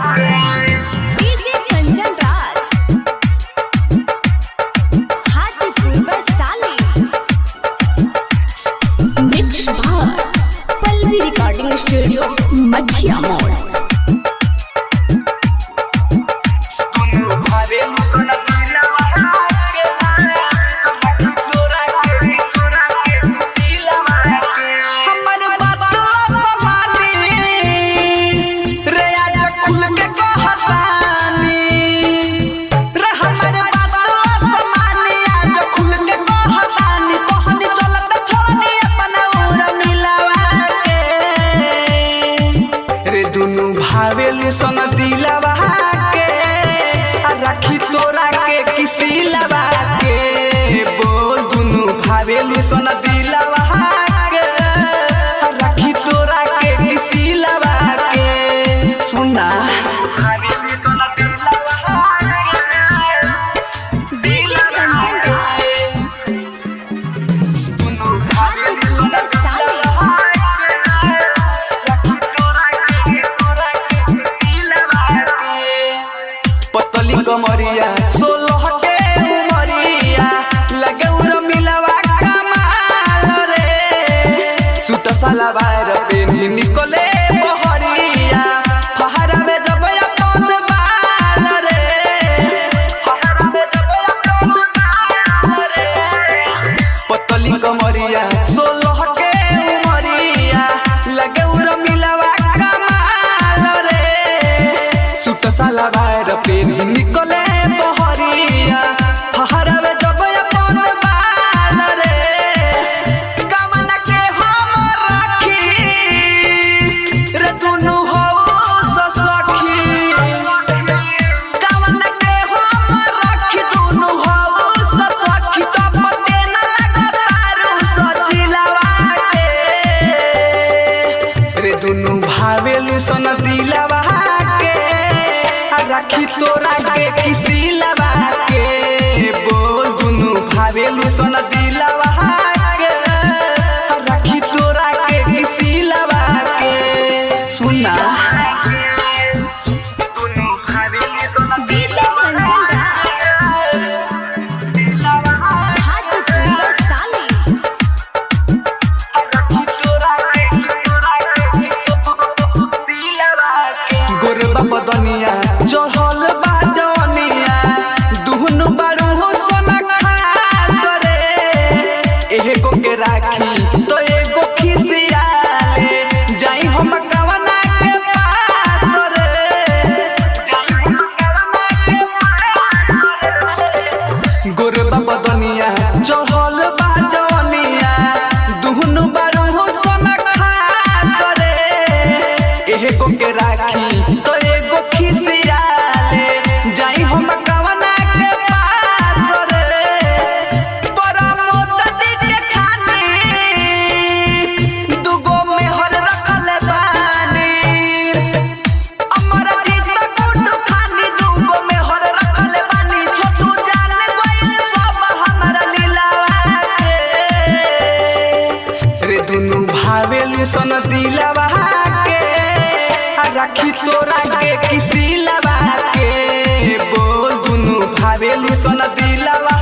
DJ Kanchan Raj Hajipur Vaishali. Mix बार Pallavi recording studio मछिया मोड़। भावेलू सन दिलवा के रखी तोरा के किसी लवा के बोल दुनू भावेलू सन दिलवा के रखी तोरा के किसी लवा के सुना भावेलू सन दिलवा डीजे कंचन राज दुनू भावेलू सन कमरिया 16 के उमरिया लगे उर मिलवा कमाल रे सूट सलवार पे निकले बहरिया फहरा में जब अपन बाल रे फहरा में जब अपन बाल रे पतली कमरिया 16 के उमरिया लगे उर मिलवा कमाल रे सूट सलवार पे निकले बहरिया फहरावे जब अपन बाल रे कमन के हम राखी रे दुनू हो सखी कमन के हम राखी दुनू हो सखी तब के न लगतारू सजिलवा के रे दुनू भावेलू सन दिलवा के रखी तोरा के किसी लवा के बोल दुनू भावेलू सन दिलवा के रखी तोरा के किसी लवा के सुना दुनू भावेलू सन डीजे कंचन राज हाजीपुर वैशाली। रखी तोरा के दिलवा के गोरबा बदनिया चढ़ल बा जवनिया दुहनु बारू हो सोना खास रे एगो के राखी तो एगो खिसियाले जाई हम कवना के पास रे जाई हम कवना के पास गोरबा बदनिया चढ़ल बा जवनिया दुहनु बारू हो सोना खास रे एगो के राखी तो एगो खिसियाले जाई हम कवना के पास रे परमोत दी के खानी दुगो मेहर रखल बानी अमर जीत गुड खानी दुगो मेहर रखल बानी छोटू जान गइल सब हमरा लीलावा के रे दुनू भावेलू सन दिलवा के रखी तोरा के किसी लवा के बोल दुनू भावेलू सन दिलवा